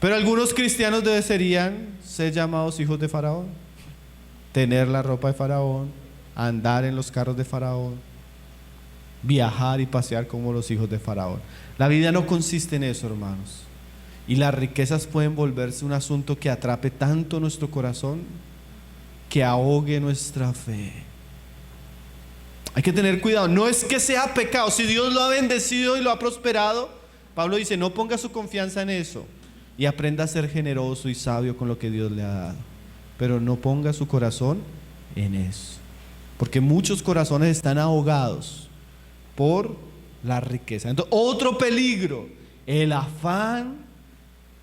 Pero algunos cristianos desearían ser llamados hijos de Faraón, tener la ropa de Faraón, andar en los carros de Faraón, viajar y pasear como los hijos de Faraón. La vida no consiste en eso, hermanos. Y las riquezas pueden volverse un asunto que atrape tanto nuestro corazón, que ahogue nuestra fe. Hay que tener cuidado. No es que sea pecado. Si Dios lo ha bendecido y lo ha prosperado, Pablo dice, no ponga su confianza en eso y aprenda a ser generoso y sabio con lo que Dios le ha dado. Pero no ponga su corazón en eso, porque muchos corazones están ahogados por la riqueza. Entonces, otro peligro, el afán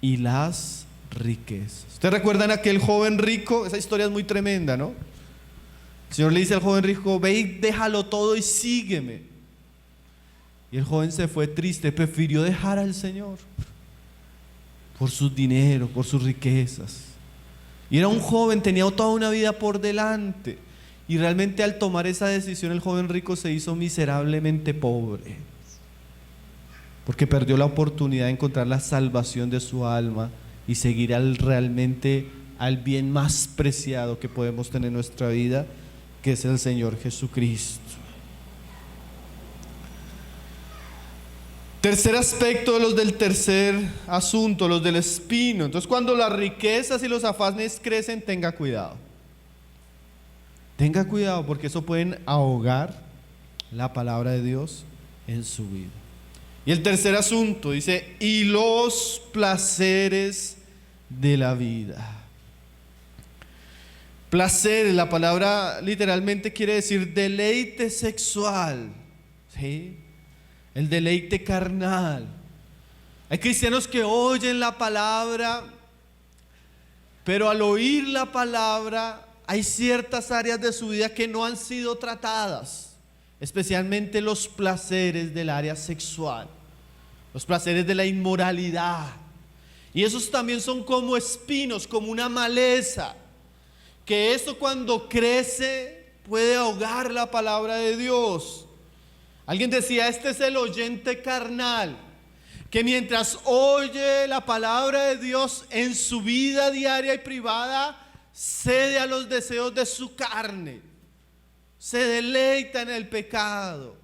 y las riquezas. ¿Ustedes recuerdan aquel joven rico? Esa historia es muy tremenda, ¿no? El Señor le dice al joven rico, ve y déjalo todo y sígueme. Y el joven se fue triste, prefirió dejar al Señor por su dinero, por sus riquezas. Y era un joven, tenía toda una vida por delante. Y realmente al tomar esa decisión el joven rico se hizo miserablemente pobre, porque perdió la oportunidad de encontrar la salvación de su alma y seguir realmente al bien más preciado que podemos tener en nuestra vida, que es el Señor Jesucristo. Tercer aspecto de los del tercer asunto, los del espino. Entonces, cuando las riquezas y los afanes crecen, tenga cuidado. Tenga cuidado, porque eso pueden ahogar la palabra de Dios en su vida. Y el tercer asunto dice, y los placeres de la vida. Placer, la palabra literalmente quiere decir deleite sexual, ¿sí? El deleite carnal. Hay cristianos que oyen la palabra, pero al oír la palabra hay ciertas áreas de su vida que no han sido tratadas, especialmente los placeres del área sexual, los placeres de la inmoralidad. Y esos también son como espinos, como una maleza, que esto cuando crece puede ahogar la palabra de Dios. Alguien decía, este es el oyente carnal, que mientras oye la palabra de Dios en su vida diaria y privada, cede a los deseos de su carne, se deleita en el pecado,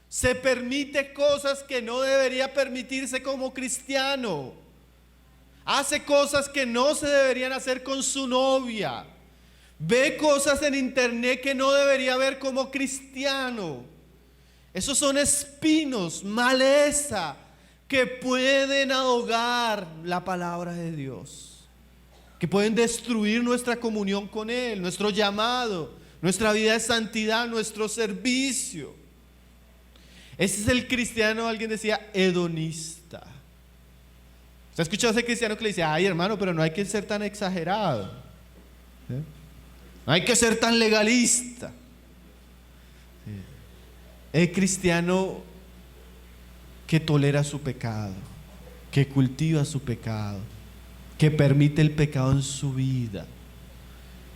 se permite cosas que no debería permitirse como cristiano, hace cosas que no se deberían hacer con su novia, ve cosas en internet que no debería ver como cristiano. Esos son espinos, maleza, que pueden ahogar la palabra de Dios, que pueden destruir nuestra comunión con Él, nuestro llamado, nuestra vida de santidad, nuestro servicio. Ese es el cristiano, alguien decía, hedonista. ¿Usted ha escuchado a ese cristiano que le dice, ay hermano, pero no hay que ser tan exagerado, ¿sí? No hay que ser tan legalista? ¿Sí? El cristiano que tolera su pecado, que cultiva su pecado, que permite el pecado en su vida,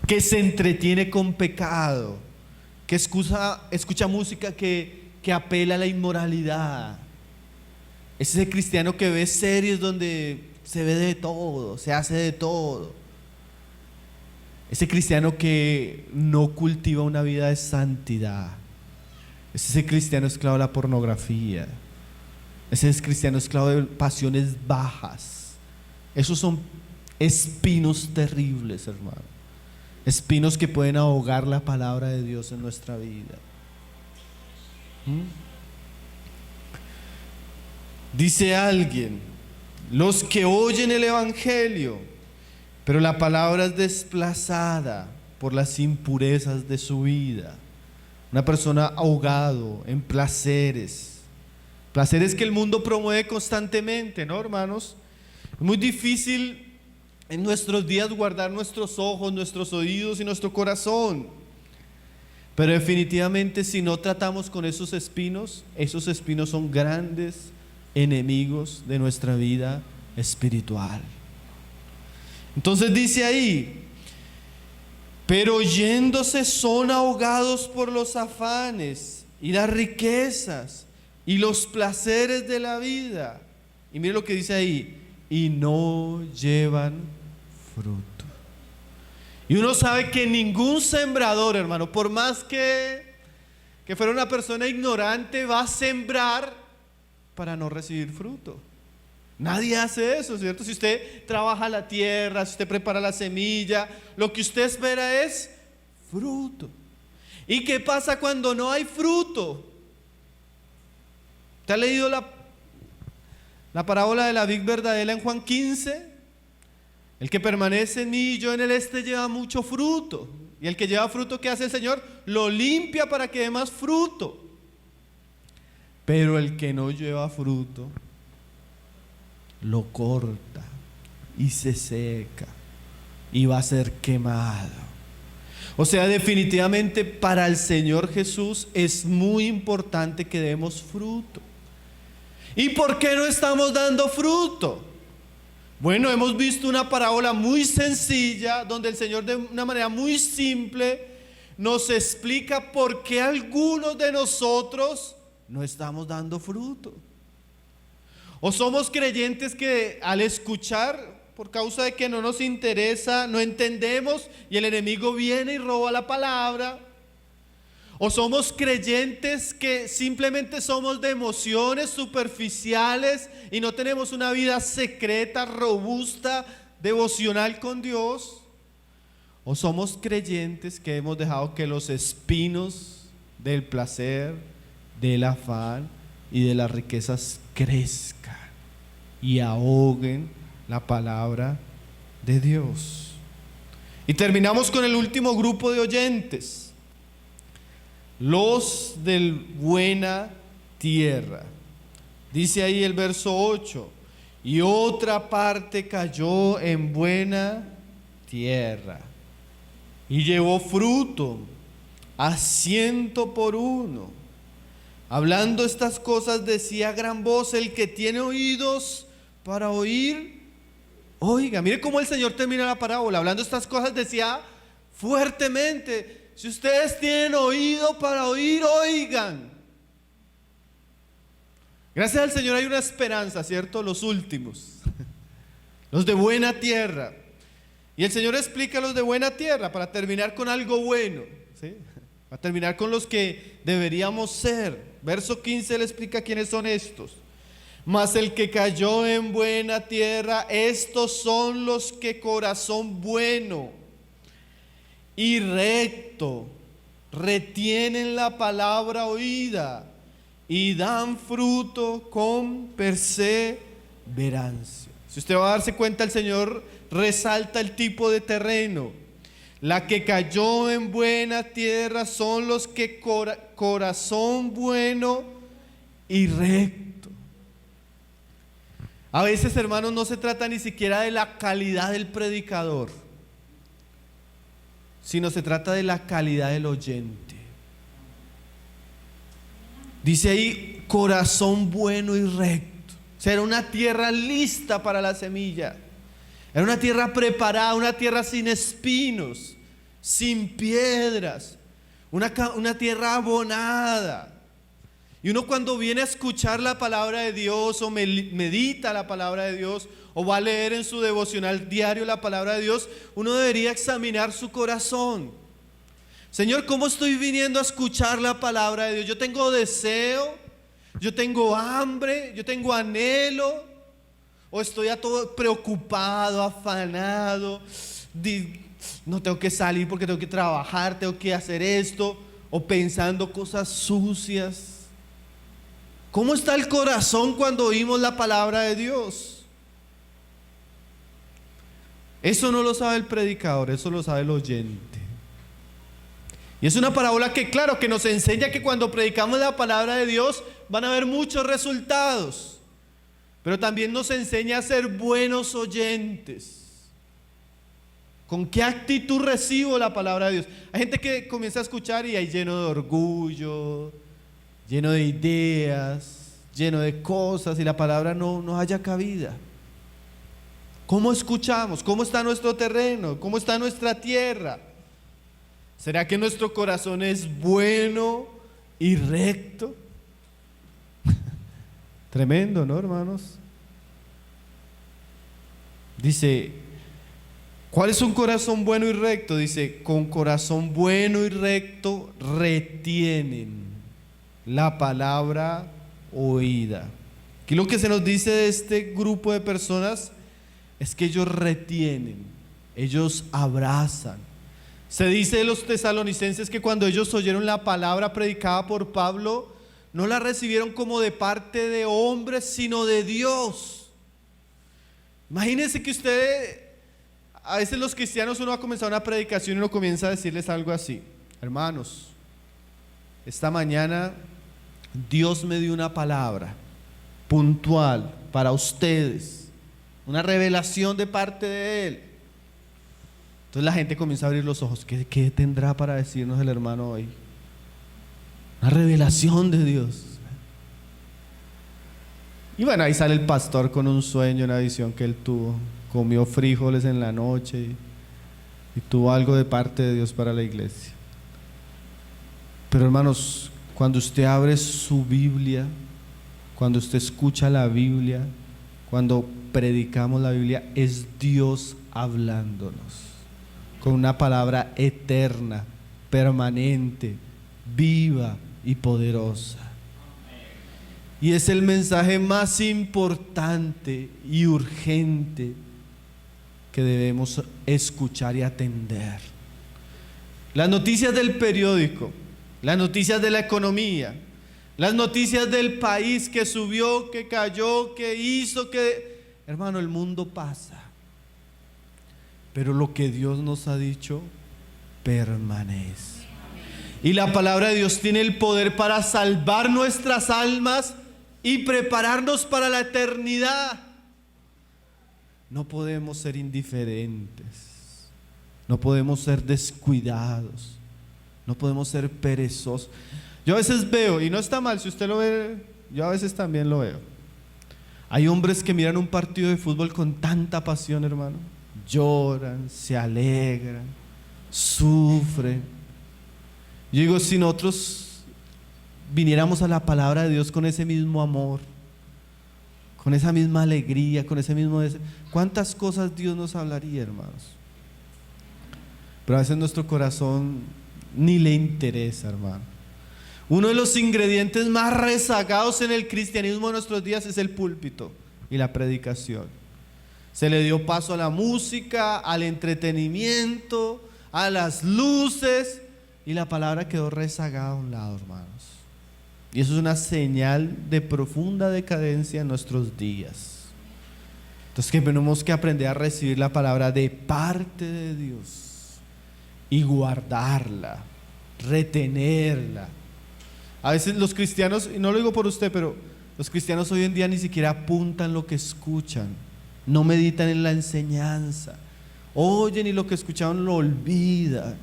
que se entretiene con pecado, que escucha música que apela a la inmoralidad. Es ese cristiano que ve series donde se ve de todo, se hace de todo. Ese cristiano que no cultiva una vida de santidad. Es ese cristiano esclavo de la pornografía. Ese es cristiano esclavo de pasiones bajas. Esos son espinos terribles, hermano. Espinos que pueden ahogar la palabra de Dios en nuestra vida. Dice alguien: los que oyen el evangelio, pero la palabra es desplazada por las impurezas de su vida. Una persona ahogado en placeres que el mundo promueve constantemente, ¿no, hermanos? Es muy difícil en nuestros días guardar nuestros ojos, nuestros oídos y nuestro corazón. Pero definitivamente, si no tratamos con esos espinos son grandes enemigos de nuestra vida espiritual. Entonces dice ahí: pero yéndose son ahogados por los afanes y las riquezas y los placeres de la vida. Y mire lo que dice ahí: y no llevan fruto. Y uno sabe que ningún sembrador, hermano, por más que fuera una persona ignorante, va a sembrar para no recibir fruto. Nadie hace eso, ¿cierto? Si usted trabaja la tierra, si usted prepara la semilla, lo que usted espera es fruto. ¿Y qué pasa cuando no hay fruto? ¿Te ha leído la parábola de la vid verdadera en Juan 15? El que permanece en mí y yo en él, este lleva mucho fruto. Y el que lleva fruto, ¿qué hace el Señor? Lo limpia para que dé más fruto. Pero el que no lleva fruto, lo corta y se seca y va a ser quemado. O sea, definitivamente para el Señor Jesús es muy importante que demos fruto. ¿Y por qué no estamos dando fruto? Bueno, hemos visto una parábola muy sencilla donde el Señor, de una manera muy simple, nos explica por qué algunos de nosotros no estamos dando fruto. O somos creyentes que al escuchar, por causa de que no nos interesa, no entendemos y el enemigo viene y roba la palabra. O somos creyentes que simplemente somos de emociones superficiales y no tenemos una vida secreta, robusta, devocional con Dios. O somos creyentes que hemos dejado que los espinos del placer, del afán y de las riquezas crezcan y ahoguen la palabra de Dios. Y terminamos con el último grupo de oyentes: los de buena tierra. Dice ahí el verso 8: y otra parte cayó en buena tierra y llevó fruto a 100 por uno. Hablando estas cosas decía a gran voz: el que tiene oídos para oír, oiga. Mire cómo el Señor termina la parábola. Hablando estas cosas decía fuertemente: si ustedes tienen oído para oír, oigan. Gracias al Señor hay una esperanza, ¿cierto? Los últimos, los de buena tierra. Y el Señor explica a los de buena tierra para terminar con algo bueno, ¿sí? Para terminar con los que deberíamos ser. Verso 15 le explica quiénes son estos. Mas el que cayó en buena tierra, estos son los que corazón bueno y recto retienen la palabra oída y dan fruto con perseverancia. Si usted va a darse cuenta, el Señor resalta el tipo de terreno. La que cayó en buena tierra son los que corazón bueno y recto. A veces, hermanos, no se trata ni siquiera de la calidad del predicador, sino se trata de la calidad del oyente. Dice ahí corazón bueno y recto. O sea, era una tierra lista para la semilla. Era una tierra preparada, una tierra sin espinos, sin piedras, una tierra abonada. Y uno, cuando viene a escuchar la palabra de Dios o medita la palabra de Dios o va a leer en su devocional diario la palabra de Dios, uno debería examinar su corazón. Señor, ¿cómo estoy viniendo a escuchar la palabra de Dios? Yo tengo deseo, yo tengo hambre, yo tengo anhelo, o estoy a todo preocupado, afanado, no tengo que salir porque tengo que trabajar, tengo que hacer esto, o pensando cosas sucias. ¿Cómo está el corazón cuando oímos la palabra de Dios? Eso no lo sabe el predicador, eso lo sabe el oyente. Y es una parábola que, claro, que nos enseña que cuando predicamos la palabra de Dios van a haber muchos resultados, pero también nos enseña a ser buenos oyentes. ¿Con qué actitud recibo la palabra de Dios? Hay gente que comienza a escuchar y hay lleno de orgullo, lleno de ideas, lleno de cosas, y la palabra no haya cabida. ¿Cómo escuchamos? ¿Cómo está nuestro terreno? ¿Cómo está nuestra tierra? ¿Será que nuestro corazón es bueno y recto? Tremendo, ¿no, hermanos? Dice, ¿cuál es un corazón bueno y recto? Dice, con corazón bueno y recto retienen la palabra oída. Aquí lo que se nos dice de este grupo de personas es que ellos retienen, ellos abrazan. Se dice de los tesalonicenses que cuando ellos oyeron la palabra predicada por Pablo, no la recibieron como de parte de hombres, sino de Dios. Imagínense que usted, a veces los cristianos, uno va a comenzar una predicación y uno comienza a decirles algo así: hermanos, esta mañana Dios me dio una palabra puntual para ustedes, una revelación de parte de Él. Entonces la gente comienza a abrir los ojos. ¿Qué tendrá para decirnos el hermano hoy? Una revelación de Dios. Y bueno, ahí sale el pastor con un sueño, una visión que él tuvo. Comió frijoles en la noche y tuvo algo de parte de Dios para la iglesia. Pero hermanos, cuando usted abre su Biblia, cuando usted escucha la Biblia, cuando predicamos la Biblia, es Dios hablándonos con una palabra eterna, permanente, viva y poderosa. Y es el mensaje más importante y urgente que debemos escuchar y atender. Las noticias del periódico, las noticias de la economía, las noticias del país, que subió, que cayó, que hizo, que... Hermano, el mundo pasa, pero lo que Dios nos ha dicho permanece. Y la palabra de Dios tiene el poder para salvar nuestras almas y prepararnos para la eternidad. No podemos ser indiferentes, no podemos ser descuidados, no podemos ser perezosos. Yo a veces veo, y no está mal si usted lo ve, yo a veces también lo veo. Hay hombres que miran un partido de fútbol con tanta pasión, hermano. Lloran, se alegran, sufren. Yo digo, si nosotros viniéramos a la palabra de Dios con ese mismo amor, con esa misma alegría, con ese mismo deseo, ¿cuántas cosas Dios nos hablaría, hermanos? Pero a veces nuestro corazón ni le interesa, hermano. Uno de los ingredientes más rezagados en el cristianismo de nuestros días es el púlpito y la predicación. Se le dio paso a la música, al entretenimiento, a las luces, y la palabra quedó rezagada a un lado, hermanos. Y eso es una señal de profunda decadencia en nuestros días. Entonces que tenemos que aprender a recibir la palabra de parte de Dios y guardarla, retenerla. A veces los cristianos, y no lo digo por usted, pero los cristianos hoy en día ni siquiera apuntan lo que escuchan, no meditan en la enseñanza, oyen y lo que escucharon lo olvidan.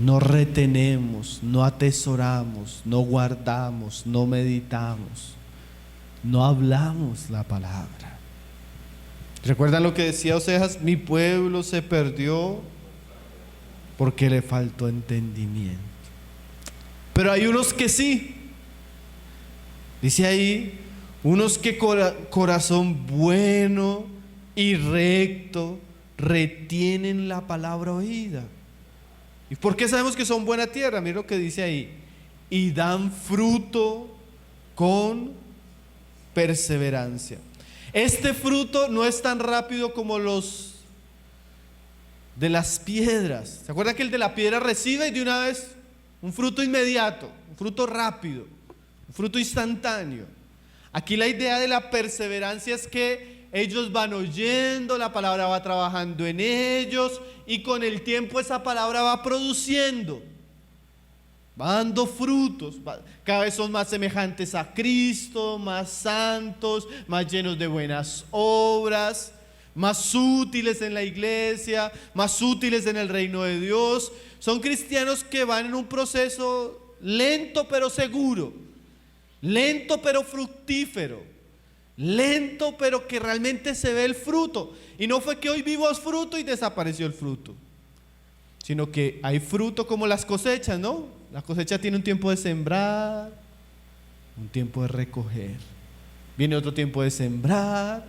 No retenemos, no atesoramos, no guardamos, no meditamos, no hablamos la palabra. ¿Recuerdan lo que decía Oseas? Mi pueblo se perdió porque le faltó entendimiento. Pero hay unos que sí. Dice ahí, unos que corazón bueno y recto retienen la palabra oída. ¿Y por qué sabemos que son buena tierra? Mira lo que dice ahí: y dan fruto con perseverancia. Este fruto no es tan rápido como los de las piedras. ¿Se acuerdan que el de la piedra recibe y de una vez un fruto inmediato, un fruto rápido, un fruto instantáneo? Aquí la idea de la perseverancia es que ellos van oyendo, la palabra va trabajando en ellos y con el tiempo esa palabra va produciendo, va dando frutos, cada vez son más semejantes a Cristo, más santos, más llenos de buenas obras, más útiles en la iglesia, más útiles en el reino de Dios. Son cristianos que van en un proceso lento pero seguro, lento pero fructífero, lento pero que realmente se ve el fruto. Y no fue que hoy vimos fruto y desapareció el fruto, sino que hay fruto como las cosechas, ¿no? La cosecha tiene un tiempo de sembrar, un tiempo de recoger. Viene otro tiempo de sembrar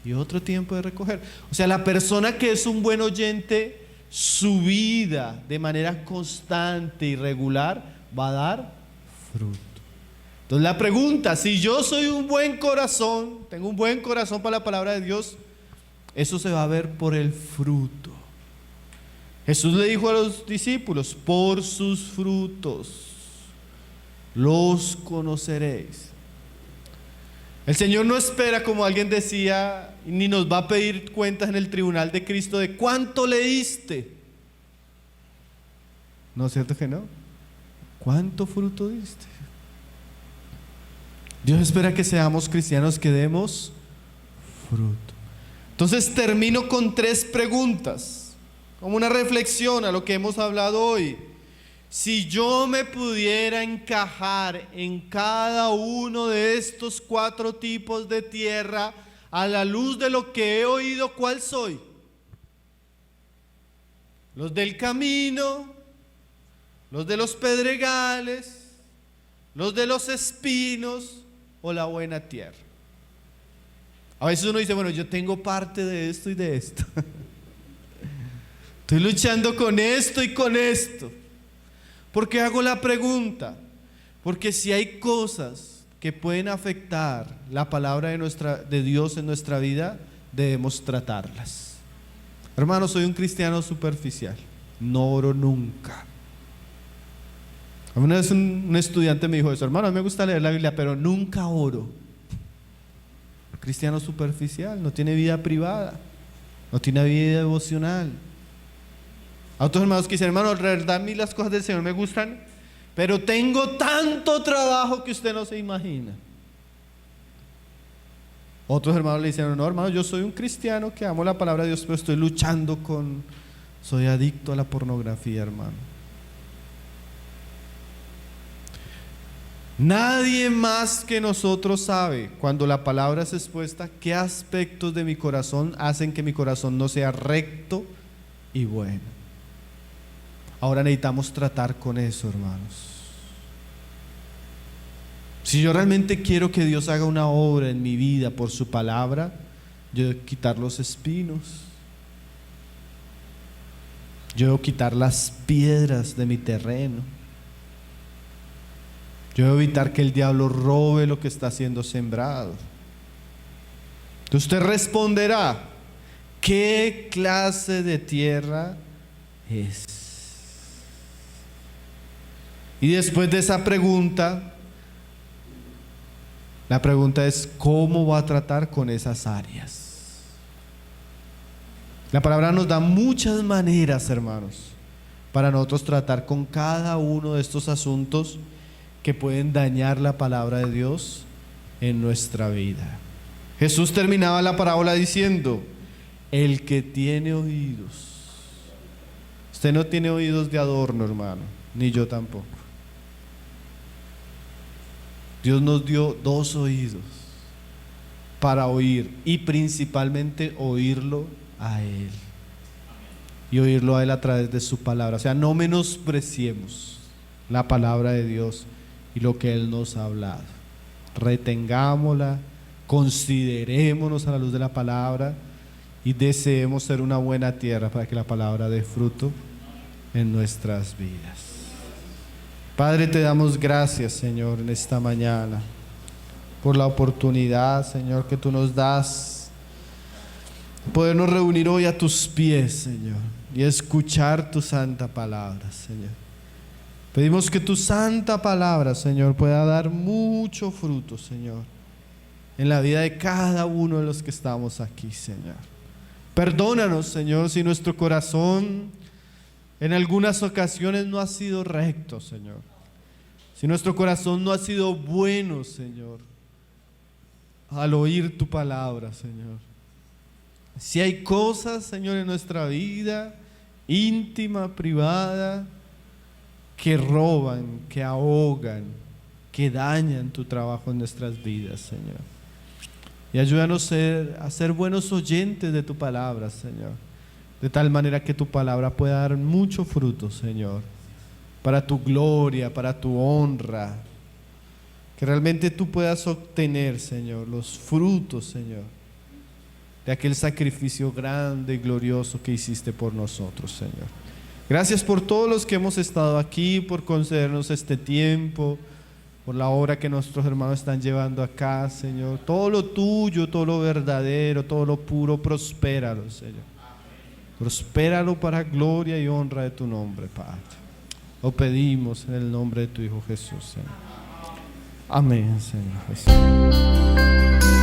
y otro tiempo de recoger. O sea, la persona que es un buen oyente, su vida de manera constante y regular va a dar fruto. Entonces la pregunta: si yo soy un buen corazón, tengo un buen corazón para la palabra de Dios, eso se va a ver por el fruto. Jesús le dijo a los discípulos: por sus frutos los conoceréis. El Señor no espera, como alguien decía, ni nos va a pedir cuentas en el tribunal de Cristo de cuánto leíste. ¿No es cierto que no? ¿Cuánto fruto diste? Dios espera que seamos cristianos que demos fruto. Entonces termino con 3 preguntas, como una reflexión a lo que hemos hablado hoy. Si yo me pudiera encajar en cada uno de estos 4 tipos de tierra, a la luz de lo que he oído, ¿cuál soy? ¿Los del camino? ¿Los de los pedregales? ¿Los de los espinos? ¿O la buena tierra? A veces uno dice: bueno, yo tengo parte de esto y de esto. Estoy luchando con esto y con esto. ¿Por qué hago la pregunta? Porque si hay cosas que pueden afectar la palabra de Dios en nuestra vida, debemos tratarlas. Hermano, soy un cristiano superficial, no oro nunca. Una vez un estudiante me dijo eso: hermano, a mí me gusta leer la Biblia, pero nunca oro. Cristiano superficial, no tiene vida privada, no tiene vida devocional. A otros hermanos que dicen: hermano, la verdad a mí las cosas del Señor me gustan, pero tengo tanto trabajo que usted no se imagina. Otros hermanos le dicen: no, hermano, yo soy un cristiano que amo la palabra de Dios, pero estoy luchando soy adicto a la pornografía, hermano. Nadie más que nosotros sabe, cuando la palabra es expuesta, qué aspectos de mi corazón hacen que mi corazón no sea recto y bueno. Ahora necesitamos tratar con eso, hermanos. Si yo realmente quiero que Dios haga una obra en mi vida por su palabra, yo debo quitar los espinos, yo debo quitar las piedras de mi terreno, yo debo evitar que el diablo robe lo que está siendo sembrado. Entonces usted responderá: ¿qué clase de tierra es? Y después de esa pregunta, la pregunta es: ¿cómo va a tratar con esas áreas? La palabra nos da muchas maneras, hermanos, para nosotros tratar con cada uno de estos asuntos que pueden dañar la palabra de Dios en nuestra vida. Jesús terminaba la parábola diciendo: el que tiene oídos. Usted no tiene oídos de adorno, hermano, ni yo tampoco. Dios nos dio 2 oídos para oír, y principalmente oírlo a Él, y oírlo a Él a través de su palabra. O sea, no menospreciemos la palabra de Dios y lo que Él nos ha hablado. Retengámosla, considerémonos a la luz de la palabra y deseemos ser una buena tierra para que la palabra dé fruto en nuestras vidas. Padre, te damos gracias, Señor, en esta mañana por la oportunidad, Señor, que tú nos das de podernos reunir hoy a tus pies, Señor, y escuchar tu santa palabra, Señor. Pedimos que tu santa palabra, Señor, pueda dar mucho fruto, Señor, en la vida de cada uno de los que estamos aquí, Señor. Perdónanos, Señor, si nuestro corazón en algunas ocasiones no ha sido recto, Señor. Si nuestro corazón no ha sido bueno, Señor, al oír tu palabra, Señor. Si hay cosas, Señor, en nuestra vida íntima, privada, que roban, que ahogan, que dañan tu trabajo en nuestras vidas, Señor. Y ayúdanos a ser buenos oyentes de tu palabra, Señor, de tal manera que tu palabra pueda dar mucho fruto, Señor, para tu gloria, para tu honra, que realmente tú puedas obtener, Señor, los frutos, Señor, de aquel sacrificio grande y glorioso que hiciste por nosotros, Señor. Gracias por todos los que hemos estado aquí, por concedernos este tiempo, por la obra que nuestros hermanos están llevando acá, Señor. Todo lo tuyo, todo lo verdadero, todo lo puro, prospéralo, Señor. Prospéralo para gloria y honra de tu nombre, Padre. Lo pedimos en el nombre de tu Hijo Jesús, Señor. Amén, Señor Jesús.